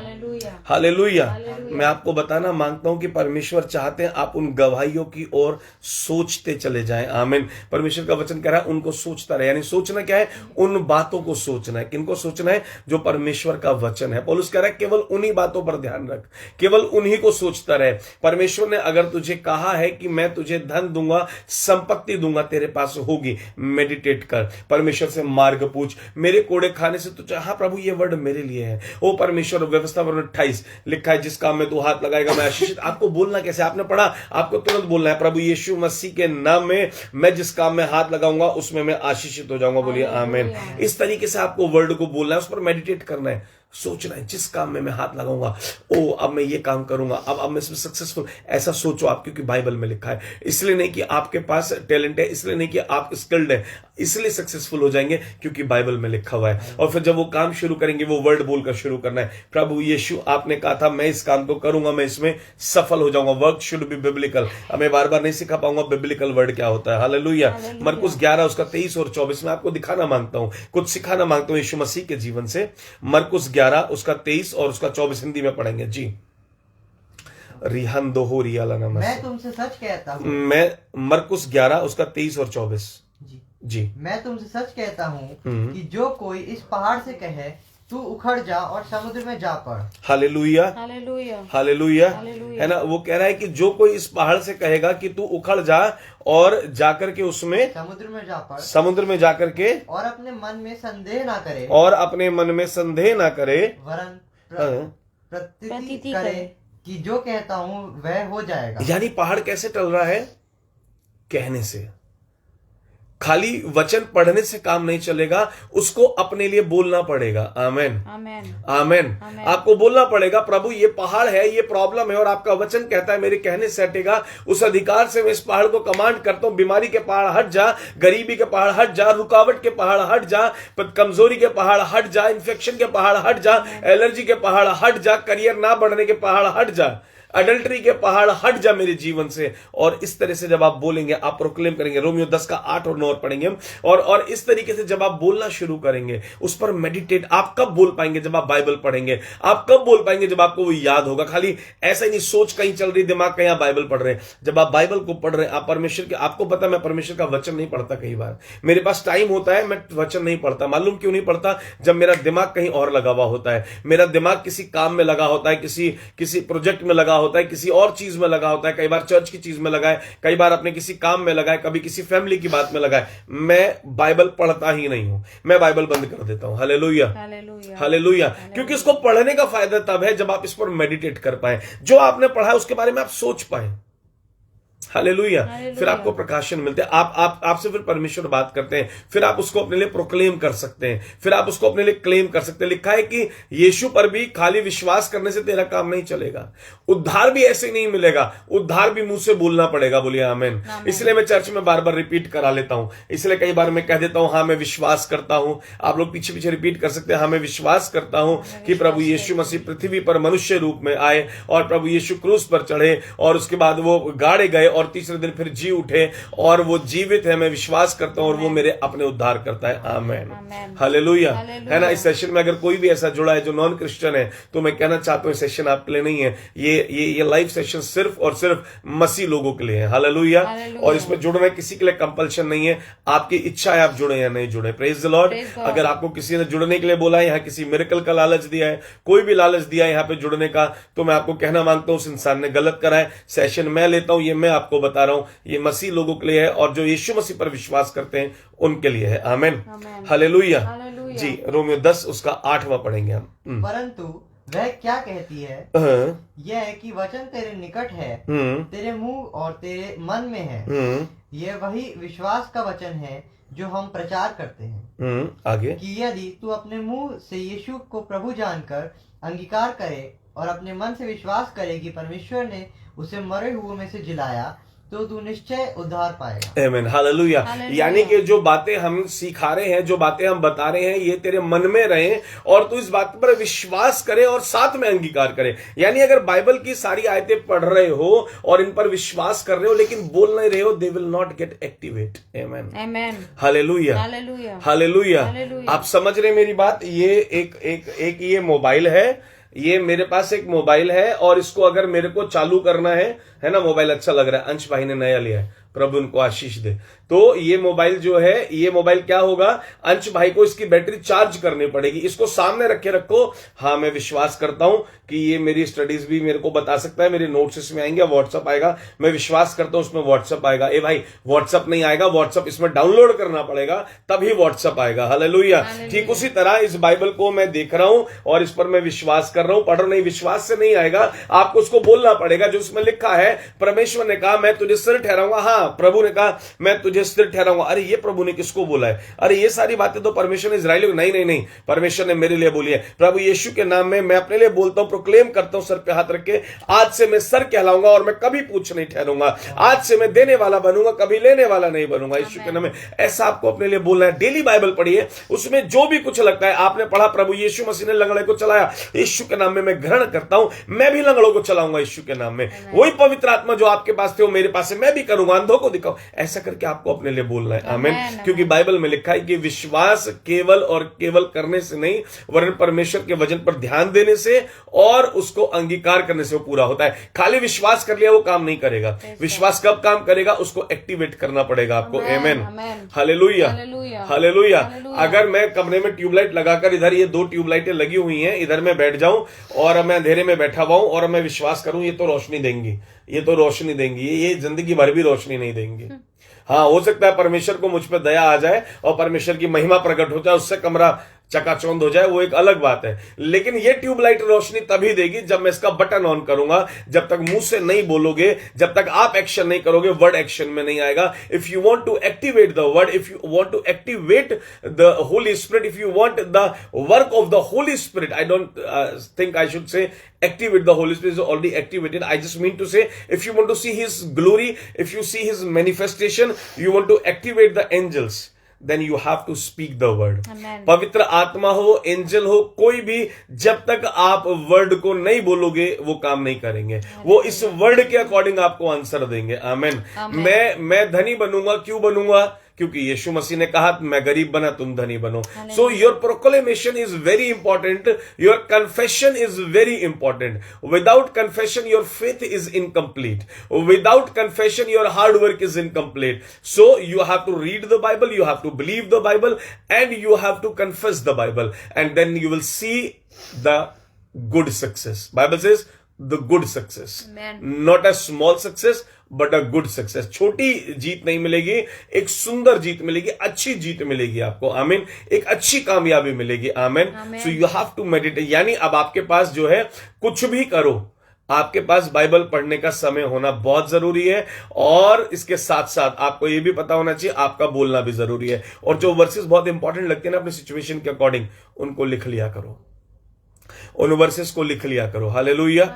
hallelujah. मैं आपको बताना मांगता हूं कि परमेश्वर चाहते हैं आप उन गवाहियों की ओर सोचते चले जाएं। आमीन। परमेश्वर का वचन कह रहा है उनको सोचता रहे, यानी सोचना क्या है? उन बातों को सोचना है। किनको सोचना है? जो परमेश्वर का वचन है। पौलुस कह रहा है केवल उन्हीं बातों पर ध्यान रख, केवल उन्हीं को सोचता रहे। परमेश्वर ने अगर तुझे कहा है कि मैं तुझे धन दूंगा, संपत्ति दूंगा, तेरे पास होगी, मेडिटेट कर। परमेश्वर से मार्ग पूछ। मेरे कोड़े खाने से तुझे, हाँ प्रभु ये वर्ड मेरे लिए है। ओ परमेश्वर, व्यवस्था 28 लिखा है, जिस काम में तू हाथ लगाएगा मैं आशीषित। आपको बोलना कैसे? आपने पढ़ा, आपको तुरंत बोलना है, प्रभु यीशु मसीह के नाम में मैं जिस काम में हाथ लगाऊंगा उसमें मैं आशीषित हो जाऊंगा। बोलिए आमीन। इस तरीके से आपको वर्ड को बोलना है, उस पर मेडिटेट करना है, सोचना है, जिस काम में मैं हाथ लगाऊंगा, ओ अब मैं ये काम करूंगा, अब मैं इसमें सक्सेसफुल। ऐसा सोचो आप, क्योंकि बाइबल में लिखा है। इसलिए नहीं कि आपके पास टैलेंट है, इसलिए नहीं कि आप स्किल्ड है, इसलिए सक्सेसफुल हो जाएंगे क्योंकि बाइबल में लिखा हुआ है। और फिर जब वो काम शुरू करेंगे, वो वर्ड बोलकर शुरू करना है। प्रभु यीशु, आपने कहा था मैं इस काम को करूंगा, मैं इसमें सफल हो जाऊंगा। Work should be biblical. अब मैं बार बार नहीं सिखा पाऊंगा बिब्लिकल वर्ड क्या होता है। हालेलुया। मरकुस 11 उसका 23 और 24 में आपको दिखाना मांगता हूं, कुछ सिखाना मांगता हूं यीशु मसीह के जीवन से। मरकुस 11 उसका 23 और उसका 24 हिंदी में पढ़ेंगे जी। रिहन दोहो रियाला नमस। मैं तुमसे सच कहता हूँ, मैं मरकुस 11 उसका 23 और 24 जी। मैं तुमसे सच कहता हूँ कि जो कोई इस पहाड़ से कहे तू उखड़ जा और समुद्र में जा पड़। Hallelujah, hallelujah, hallelujah. है ना? वो कह रहा है कि जो कोई इस पहाड़ से कहेगा कि तू उखड़ जा और जाकर के उसमें समुद्र में जा पड़, समुद्र में जाकर के, और अपने मन में संदेह ना करे, और अपने मन में संदेह ना करे, वरन प्रतीति प्रतीति करे कि जो कहता हूँ वह हो जाएगा। यानी पहाड़ कैसे टल रहा है? कहने से। खाली वचन पढ़ने से काम नहीं चलेगा, उसको अपने लिए बोलना पड़ेगा। आमेन, आमेन, आमेन। आपको बोलना पड़ेगा, प्रभु ये पहाड़ है, ये प्रॉब्लम है, और आपका वचन कहता है मेरे कहने से हटेगा। उस अधिकार से मैं इस पहाड़ को कमांड करता हूं, बीमारी के पहाड़ हट जा, गरीबी के पहाड़ हट जा, रुकावट के पहाड़ हट जा, कमजोरी के पहाड़ हट जा, इन्फेक्शन के पहाड़ हट जा, एलर्जी के पहाड़ हट जा, करियर ना बढ़ने के पहाड़ हट जा, अडल्ट्री के पहाड़ हट जा मेरे जीवन से। और इस तरह से जब आप बोलेंगे, आप प्रोक्लेम करेंगे। रोमियो 10 का 8 और 9 पढ़ेंगे हम। और इस तरीके से जब आप बोलना शुरू करेंगे, उस पर मेडिटेट। आप कब बोल पाएंगे? जब आप बाइबल पढ़ेंगे। आप कब बोल पाएंगे? जब आपको वो याद होगा। खाली ऐसा ही नहीं, सोच कहीं चल रही, दिमाग कहीं, आप बाइबल पढ़ रहे हैं। जब आप बाइबल को पढ़ रहे हैं, आप परमेश्वर के, आपको पता मैं परमेश्वर का वचन नहीं पढ़ता। कई बार मेरे पास टाइम होता है, मैं वचन नहीं पढ़ता। मालूम क्यों नहीं पढ़ता? जब मेरा दिमाग कहीं और लगा हुआ होता है, मेरा दिमाग किसी काम में लगा होता है, किसी प्रोजेक्ट में लगा होता है, किसी और चीज में लगा होता है। कई बार चर्च की चीज में लगा है, कई बार अपने किसी काम में लगा है, कभी किसी फैमिली की बात में लगा है। मैं बाइबल पढ़ता ही नहीं हूं, मैं बाइबल बंद कर देता हूं। Hallelujah, hallelujah, hallelujah. क्योंकि इसको पढ़ने का फायदा तब है जब आप इस पर मेडिटेट कर पाए, जो आपने पढ़ा है उसके बारे में आप सोच पाए। हालेलुया। फिर आपको प्रकाशन मिलते हैं, आप आपसे फिर परमेश्वर बात करते हैं, फिर आप उसको अपने लिए प्रोक्लेम कर सकते हैं, फिर आप उसको अपने लिए क्लेम कर सकते हैं। लिखा है कि यीशु पर भी खाली विश्वास करने से तेरा काम नहीं चलेगा, उद्धार भी ऐसे नहीं मिलेगा, उद्धार भी मुंह से बोलना पड़ेगा। बोलिए आमीन। इसलिए मैं चर्च में बार बार रिपीट करा लेता हूं, इसलिए कई बार मैं कह देता हूं हाँ मैं विश्वास करता हूं। आप लोग पीछे पीछे रिपीट कर सकते हैं, हाँ मैं विश्वास करता हूं कि प्रभु यीशु मसीह पृथ्वी पर मनुष्य रूप में आए और प्रभु यीशु क्रूस पर चढ़े और उसके बाद वो गाड़े गए और तीसरे दिन फिर जी उठे और वो जीवित है। मैं विश्वास करता हूं और वो मेरे अपने उद्धार करता है। आमीन, हालेलुया। है ना। इस सेशन में अगर कोई भी ऐसा जुड़ा है जो नॉन क्रिश्चियन है तो मैं कहना चाहता हूं सेशन आपके लिए नहीं है, ये लाइव सेशन सिर्फ और सिर्फ मसीह लोगों के लिए है। हालेलुया। और इसमें जुड़ना किसी के लिए कंपल्शन नहीं है, आपकी इच्छा है आप जुड़े या नहीं जुड़े। Praise the Lord. अगर आपको किसी ने जुड़ने के लिए बोला है, यहाँ किसी मिरेकल का लालच दिया है, कोई भी लालच दिया है यहाँ पे जुड़ने का, तो मैं आपको कहना मांगता हूं उस इंसान ने गलत करा है। सेशन मैं लेता हूं, ये मैं आपको बता रहा हूं, ये मसीह लोगों के लिए है और जो यीशु मसीह पर विश्वास करते हैं उनके लिए है। आमीन, हालेलुया। जी, रोमियो 10 उसका 8वां पढ़ेंगे हम। परंतु वह क्या कहती है, यह है कि वचन तेरे निकट है, तेरे मुंह और तेरे मन में है। यह वही विश्वास का वचन है जो हम प्रचार करते हैं। आगे कि यदि तू अपने मुंह से यीशु को प्रभु जानकर अंगीकार करे और अपने मन से विश्वास करे कि परमेश्वर ने उसे मरे हुए में से जिलाया, तो तू निश्चय उद्धार पाएगा। आमीन, हालेलुया। यानी कि जो बातें हम सिखा रहे हैं, जो बातें हम बता रहे हैं, ये तेरे मन में रहे और तू इस बात पर विश्वास करे और साथ में अंगीकार करे। यानी अगर बाइबल की सारी आयतें पढ़ रहे हो और इन पर विश्वास कर रहे हो लेकिन बोल नहीं रहे हो, they will not gate activate. आमीन, आमीन, हालेलुया, हालेलुया। आप समझ रहे मेरी बात। ये एक ये मोबाइल है, ये मेरे पास एक मोबाइल है और इसको अगर मेरे को चालू करना है ना, मोबाइल अच्छा लग रहा है, अंश भाई ने नया लिया है, प्रभु उनको आशीष दे। तो ये मोबाइल जो है, ये मोबाइल क्या होगा, अंश भाई को इसकी बैटरी चार्ज करनी पड़ेगी। इसको सामने रखे रखो। हाँ मैं विश्वास करता हूं कि ये मेरी स्टडीज भी मेरे को बता सकता है, मेरे नोट्स इसमें आएंगे, व्हाट्सअप आएगा। मैं विश्वास करता हूं उसमें व्हाट्सअप आएगा। ए भाई व्हाट्सअप नहीं आएगा, व्हाट्सअप इसमें डाउनलोड करना पड़ेगा तभी व्हाट्सअप आएगा। हालेलुया। ठीक उसी तरह इस बाइबल को मैं देख रहा हूं और इस पर मैं विश्वास कर रहा हूं, पढ़ रहा नहीं, विश्वास से नहीं आएगा, आपको उसको बोलना पड़ेगा। जो उसमें लिखा है, परमेश्वर ने कहा मैं तुझे सिर ठहराऊंगा, हाँ प्रभु ने कहा मैं तुझे सिर ठहराऊंगा। अरे ये प्रभु ने किसको बोला है? अरे ये सारी बातें तो परमेश्वर ने इजराइलियों को, नहीं, परमेश्वर ने मेरे लिए बोली है। प्रभु यीशु के नाम में मैं अपने लिए बोलता हूं, प्रोक्लेम करता हूं, सर पे हाथ रख के, आज से मैं सर कहलाऊंगा और मैं कभी पूछ नहीं ठहरूंगा। आज से मैं देने वाला बनूंगा, कभी लेने वाला नहीं बनूंगा। यीशु के नाम में ऐसा आपको अपने लिए बोलना है। डेली बाइबल पढ़िए, उसमें जो भी कुछ लगता है, आपने पढ़ा प्रभु यीशु मसीह ने लंगड़े को चलाया, यीशु के नाम में मैं ग्रहण करता हूं, मैं भी लंगड़ों को चलाऊंगा यीशु के नाम में। वही पवित्र आत्मा जो आपके पास थे वो मेरे पास है, मैं भी करूंगा, अंधों को दिखाऊं। ऐसा करके आपको अपने लिए बोलना है। आमीन। क्योंकि बाइबल में लिखा है कि विश्वास केवल और केवल करने से नहीं, वरन परमेश्वर के वचन पर ध्यान देने से और उसको अंगीकार करने से वो पूरा होता है। खाली विश्वास कर लिया वो काम नहीं करेगा। विश्वास कब काम करेगा? उसको एक्टिवेट करना पड़ेगा आपको। आमीन, हालेलुया, हालेलुया। अगर मैं कमरे में ट्यूबलाइट लगाकर, इधर ये 2 ट्यूबलाइटें लगी हुई हैं, इधर मैं बैठ जाऊं और मैं अंधेरे में बैठा हुआ हूं और मैं विश्वास करूं ये तो रोशनी देंगी, ये तो रोशनी देंगी, ये जिंदगी भर भी रोशनी नहीं देंगी। हाँ, हो सकता है परमेश्वर को मुझ पर दया आ जाए और परमेश्वर की महिमा प्रकट हो जाए, उससे कमरा चकाचौंध हो जाए, वो एक अलग बात है। लेकिन ये ट्यूबलाइट रोशनी तभी देगी जब मैं इसका बटन ऑन करूंगा। जब तक मुंह से नहीं बोलोगे, जब तक आप एक्शन नहीं करोगे, वर्ड एक्शन में नहीं आएगा। If you want to activate the word, if you want to activate the Holy Spirit, if you want the work of the Holy Spirit, I don't think I should say activate the Holy Spirit is already activated. I just mean to say, if you want to see His glory, if you see His manifestation, you want to activate the angels, then you have to speak the word. Amen. पवित्र आत्मा हो, angel हो, कोई भी, जब तक आप word को नहीं बोलोगे वो काम नहीं करेंगे। वो इस वर्ड के अकॉर्डिंग आपको आंसर देंगे। आमीन। मैं धनी बनूंगा, क्यों बनूंगा? क्योंकि यीशु मसीह ने कहा मैं गरीब बना, तुम धनी बनो। So your proclamation is very important, your confession is very important. Without confession your faith is incomplete, without confession your hard work is incomplete. So you have to read the Bible, you have to believe the Bible, and you have to confess the Bible, and then you will see the good success. Bible says the good success. Amen. Not a small success, but a good success. छोटी जीत नहीं मिलेगी, एक सुंदर जीत मिलेगी, अच्छी जीत मिलेगी आपको। आमीन। एक अच्छी कामयाबी मिलेगी। आमीन। So you have to meditate, यानी अब आपके पास जो है, कुछ भी करो, आपके पास बाइबल पढ़ने का समय होना बहुत जरूरी है, और इसके साथ साथ आपको यह भी पता होना चाहिए आपका बोलना भी जरूरी है। और जो वर्सेस बहुत इंपॉर्टेंट लगते हैं ना अपनी सिचुएशन के अकॉर्डिंग, उनको लिख लिया करो, उन वर्सेस को लिख लिया करो। हालेलुया।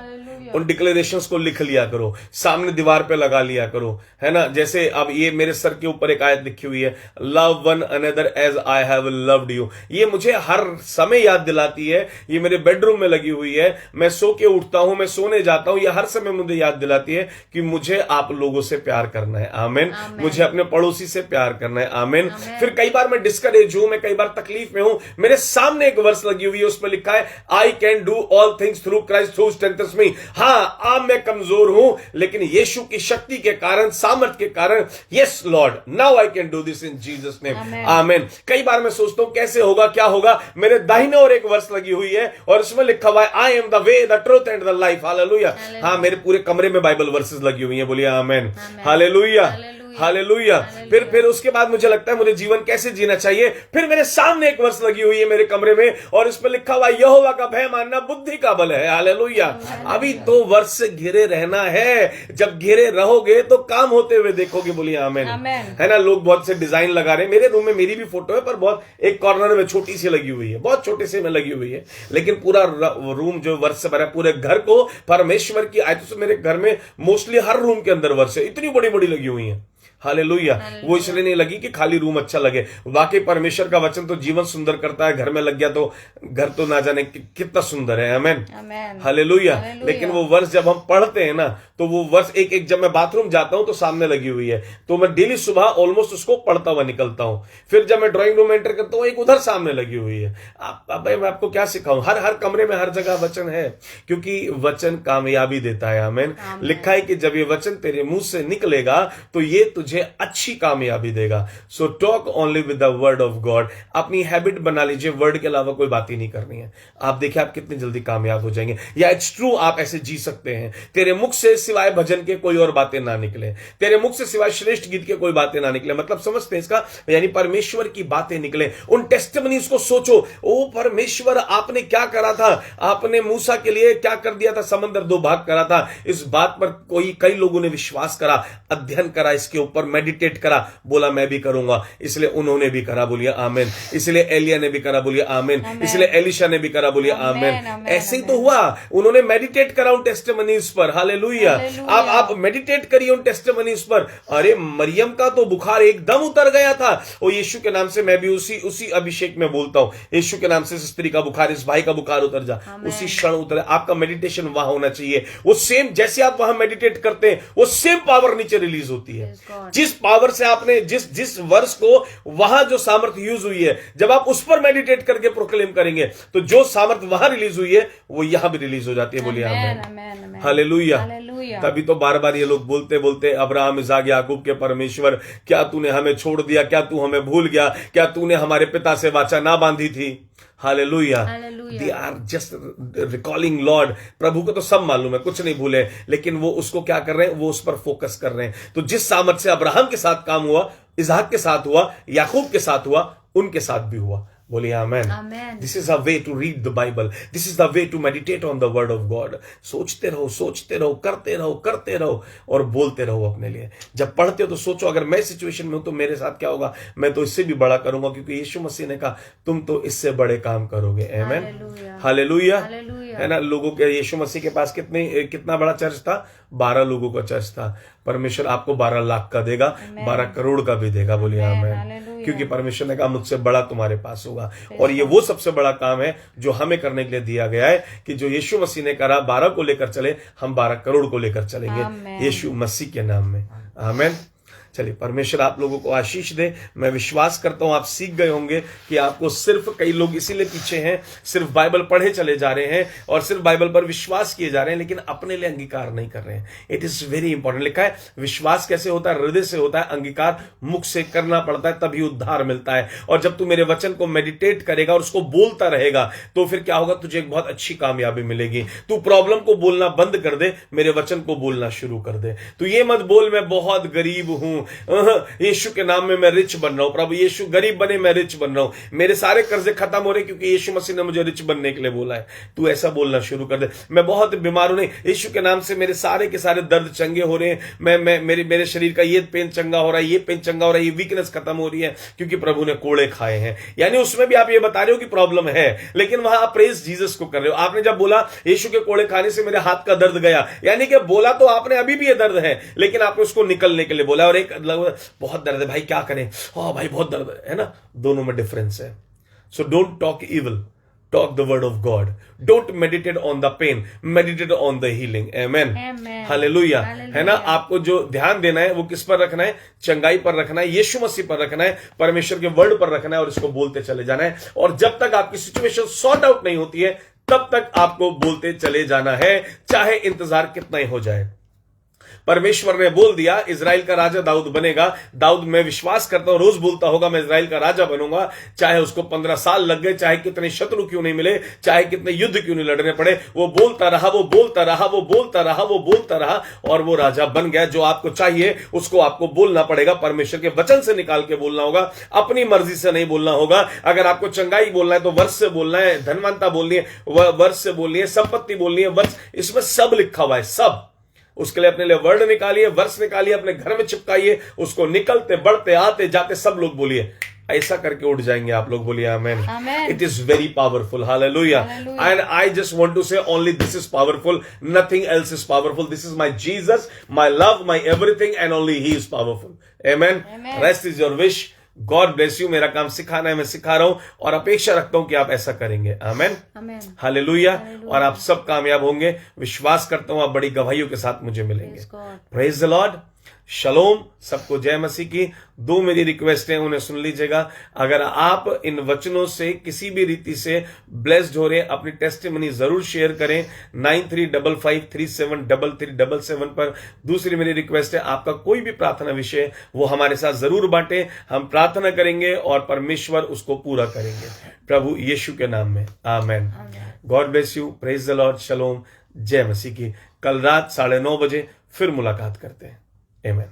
उन डिक्लेरेशंस को लिख लिया करो, सामने दीवार पे लगा लिया करो, है ना। जैसे अब ये मेरे सर के ऊपर एक आयत लिखी हुई है, love one another as I have loved you. ये मुझे हर समय याद दिलाती है, ये मेरे बेडरूम में लगी हुई है, मैं सो के उठता हूं, मैं सोने जाता हूं, ये हर समय मुझे याद दिलाती है कि मुझे आप लोगों से प्यार करना है। आमीन। मुझे अपने पड़ोसी से प्यार करना है। आमीन। फिर कई बार मैं डिस्करेज हूं, मैं कई बार तकलीफ में हूं, मेरे सामने एक वर्स लगी हुई है, उस पर लिखा है I can do all things through Christ who strengthens me. हाँ, अब मैं कमजोर हूं, लेकिन यीशु की शक्ति के कारण, सामर्थ के कारण, yes Lord, now I can do this in Jesus name. आमीन। कई बार मैं सोचता हूं कैसे होगा, क्या होगा। मेरे दाहिने और एक वर्स लगी हुई है और उसमें लिखा हुआ है I am the way, the truth and the life. Hallelujah. हाँ, मेरे पूरे कमरे में बाइबल वर्सेस लगी हुई है। बोलिए आमीन। हालेलुया। हालेलुया। फिर उसके बाद मुझे लगता है मुझे जीवन कैसे जीना चाहिए। फिर मेरे सामने एक वर्स लगी हुई है मेरे कमरे में और इस पर लिखा हुआ यहोवा का भय मानना बुद्धि का बल है। हालेलुया। अभी तो वर्स से घिरे रहना है, जब घिरे रहोगे तो काम होते हुए देखोगे। बोलिए आमीन। है ना। लोग बहुत से डिजाइन लगा रहे हैं, मेरे रूम में मेरी भी फोटो है, पर बहुत एक कॉर्नर में छोटी सी लगी हुई है, बहुत छोटे से में लगी हुई है, लेकिन पूरा रूम जो वर्स से भरा, पूरे घर को परमेश्वर की आयतों से, मेरे घर में मोस्टली हर रूम के अंदर वर्स है, इतनी बड़ी बड़ी लगी हुई है। हालेलुया। वो इसलिए नहीं लगी कि खाली रूम अच्छा लगे, वाकई परमेश्वर का वचन तो जीवन सुंदर करता है। घर में लग गया तो घर तो ना जाने कितना सुंदर है। आमीन। हालेलुया। लेकिन वो वर्ष जब हम पढ़ते हैं ना, तो वो वर्ष एक एक, जब मैं बाथरूम जाता हूं तो सामने लगी हुई है, तो मैं डेली सुबह ऑलमोस्ट उसको पढ़ता हुआ निकलता हूं। फिर जब मैं ड्राइंग रूम में एंटर करता हूं, एक उधर सामने लगी हुई है। मैं आपको क्या सिखाऊं, हर कमरे में हर जगह वचन है, क्योंकि वचन कामयाबी देता है। आमीन। लिखा है कि जब ये वचन तेरे मुंह से निकलेगा तो ये तुझे अच्छी कामयाबी देगा। So talk only with the word of God. अपनी हैबिट बना लीजिए, वर्ड के अलावा कोई बात ही नहीं करनी है। आप देखिए आप कितनी जल्दी कामयाब हो जाएंगे। या इट्स ट्रू, आप ऐसे जी सकते हैं, तेरे मुख से सिवाय भजन के कोई और बातें ना निकले, तेरे मुख से सिवाय श्रेष्ठ गीत के कोई बातें ना निकले। मतलब समझते हैं इसका, यानी परमेश्वर की बातें निकले। उन टेस्टिमनीज को सोचो, ओ परमेश्वर आपने क्या करा था, आपने मूसा के लिए क्या कर दिया था, समंदर 2 भाग करा था। इस बात पर कई लोगों ने विश्वास करा, अध्ययन करा, इसके ऊपर मेडिटेट करा, बोला मैं भी करूंगा, इसलिए उन्होंने भी करा। बोलिए आमीन। इसलिए एलिया ने भी करा। बोलिए आमीन। इसलिए एलिशा ने भी करा। बोलिए आमीन। ऐसे ही तो हुआ, उन्होंने मेडिटेट करा उन टेस्टिमनीज पर। हालेलुया। आप मेडिटेट करिए उन टेस्टिमनीज पर। अरे मरियम का तो बुखार एकदम उतर गया था, और यीशु के नाम से मैं भी उसी अभिषेक में बोलता हूं, यीशु के नाम से इस स्त्री का बुखार, इस भाई का बुखार उतर जा, उसी क्षण उतरे। आपका मेडिटेशन वहां होना चाहिए। वो सेम, जैसे आप वहां मेडिटेट करते हैं, वो सेम पावर नीचे रिलीज होती है। जिस पावर से आपने जिस वर्ष को वहां जो सामर्थ्य यूज हुई है, जब आप उस पर मेडिटेट करके प्रोक्लेम करेंगे तो जो सामर्थ्य वहां रिलीज हुई है वो यहां भी रिलीज हो जाती है। बोलिए आमीन। हालेलुया। तभी तो बार बार ये लोग बोलते बोलते, अब्राहम इसहाक याकूब के परमेश्वर, क्या तूने हमें छोड़ दिया, क्या तू हमें भूल गया, क्या तूने हमारे पिता से वाचा ना बांधी थी। Hallelujah. They are just recalling Lord. प्रभु को तो सब मालूम है, कुछ नहीं भूले, लेकिन वो उसको क्या कर रहे हैं, वो उस पर फोकस कर रहे हैं। तो जिस सामर्थ्य से अब्राहम के साथ काम हुआ, इसहाक के साथ हुआ, याकूब के साथ हुआ, उनके साथ भी हुआ। बोलिए amen. This is a way to read the Bible, this is the way to meditate on the word of God. सोचते रहो, करते रहो और बोलते रहो अपने लिए। जब पढ़ते हो तो सोचो, अगर मैं सिचुएशन में हूं तो मेरे साथ क्या होगा, मैं तो इससे भी बड़ा करूंगा, क्योंकि यीशु मसीह ने कहा तुम तो इससे बड़े काम करोगे। आमेन। हालेलुया। है ना। लोगों के, यीशु मसीह के पास कितना बड़ा चर्च था, 12 लोगों का चर्च था। परमेश्वर आपको 12 लाख का देगा, 12 करोड़ का भी देगा। बोलिए आमेन। क्योंकि परमेश्वर ने कहा मुझसे बड़ा तुम्हारे पास होगा। और ये वो सबसे बड़ा काम है जो हमें करने के लिए दिया गया है, कि जो यीशु मसीह ने करा 12 को लेकर चले, हम 12 करोड़ को लेकर चलेंगे यीशु मसीह के नाम में। आमेन। चलिए, परमेश्वर आप लोगों को आशीष दे। मैं विश्वास करता हूं आप सीख गए होंगे कि आपको सिर्फ, कई लोग इसीलिए पीछे हैं, सिर्फ बाइबल पढ़े चले जा रहे हैं और सिर्फ बाइबल पर विश्वास किए जा रहे हैं, लेकिन अपने लिए अंगीकार नहीं कर रहे हैं। It is very important. लिखा है विश्वास कैसे होता है, हृदय से होता है, अंगीकार मुख से करना पड़ता है, तभी उद्धार मिलता है। और जब तू मेरे वचन को मेडिटेट करेगा और उसको बोलता रहेगा, तो फिर क्या होगा, तुझे एक बहुत अच्छी कामयाबी मिलेगी। तू प्रॉब्लम को बोलना बंद कर दे, मेरे वचन को बोलना शुरू कर दे। तू ये मत बोल मैं बहुत गरीब हूं, यीशु के नाम में मैं रिच बन रहा हूं। प्रभु यीशु गरीब बने, मैं रिच बन रहा हूं। मेरे सारे कर्जे खत्म हो रहे क्योंकि यीशु मसीह ने मुझे रिच बनने के लिए बोला है। तू ऐसा बोलना शुरू कर दे। मैं बहुत बीमार हूं, नहीं, यीशु के नाम से मेरे सारे के सारे दर्द चंगे हो रहे हैं। मैं मेरे शरीर का ये पेन चंगा हो रहा है, ये पेन चंगा हो रहा है, ये वीकनेस खत्म हो रही है क्योंकि प्रभु ने कोड़े खाए हैं। यानी उसमें भी आप ये बता रहे हो कि प्रॉब्लम है, लेकिन वहां आप प्रेज जीसस को कर रहे हो। आपने जब बोला यीशु के कोड़े खाने से मेरे हाथ का दर्द गया, यानी कि बोला तो आपने अभी भी ये दर्द है, लेकिन आपने उसको निकलने के लिए बोला। और एक बहुत दर्द है भाई, क्या करें, हाँ भाई बहुत दर्द है ना, दोनों में डिफरेंस है। So don't talk evil, talk the word of God. Don't meditate on the pain, meditate on the healing. Amen. Hallelujah. है ना, आपको जो ध्यान देना है वो किस पर रखना है? चंगाई पर रखना है, यीशु मसीह पर रखना है, परमेश्वर के वर्ड पर रखना है और इसको बोलते चले जाना है। और जब तक आपकी सिचुएशन सॉर्ट आउट नहीं होती है तब तक आपको बोलते चले जाना है, चाहे इंतजार कितना ही हो जाए। परमेश्वर ने बोल दिया इजराइल का राजा दाऊद बनेगा। दाऊद, मैं विश्वास करता हूं, रोज बोलता होगा मैं इजराइल का राजा बनूंगा, चाहे उसको 15 साल लग गए, चाहे कितने शत्रु क्यों नहीं मिले, चाहे कितने युद्ध क्यों नहीं लड़ने पड़े। वो बोलता रहा, वो बोलता रहा, वो बोलता रहा, वो बोलता रहा और वो राजा बन गया। जो आपको चाहिए उसको आपको बोलना पड़ेगा, परमेश्वर के वचन से निकाल के बोलना होगा, अपनी मर्जी से नहीं बोलना होगा। अगर आपको चंगाई बोलना है तो वर्ष से बोलना है, धनवंता बोलनी है वर्ष से बोलनी है, संपत्ति बोलनी है वर्ष, इसमें सब लिखा हुआ है, सब। उसके लिए अपने लिए वर्ड निकालिए, वर्ष निकालिए, अपने घर में चिपकाइए, उसको निकलते बढ़ते आते जाते सब लोग बोलिए। ऐसा करके उठ जाएंगे आप लोग, बोलिए amen. It is very powerful, hallelujah. And I just want to say only this is powerful, nothing else is powerful. This is my Jesus, my love, my everything and only he is powerful. Amen. Rest is your wish. God bless you. मेरा काम सिखाना है, मैं सिखा रहा हूं और अपेक्षा रखता हूं कि आप ऐसा करेंगे। आमेन, हालेलुया। और आप सब कामयाब होंगे, विश्वास करता हूं आप बड़ी गवाहियों के साथ मुझे मिलेंगे। Praise the Lord. शलोम। सबको जय मसीह की। 2 मेरी रिक्वेस्ट है, उन्हें सुन लीजिएगा। अगर आप इन वचनों से किसी भी रीति से ब्लेस्ड हो रहे हैं, अपनी टेस्टिमनी जरूर शेयर करें 9355373377 पर। दूसरी मेरी रिक्वेस्ट है, आपका कोई भी प्रार्थना विषय वो हमारे साथ जरूर बांटें, हम प्रार्थना करेंगे और परमेश्वर उसको पूरा करेंगे प्रभु यीशु के नाम में। Amen. God bless you. Praise the Lord. शलोम। जय मसीह की। कल रात 9:30 बजे फिर मुलाकात करते हैं। Amen.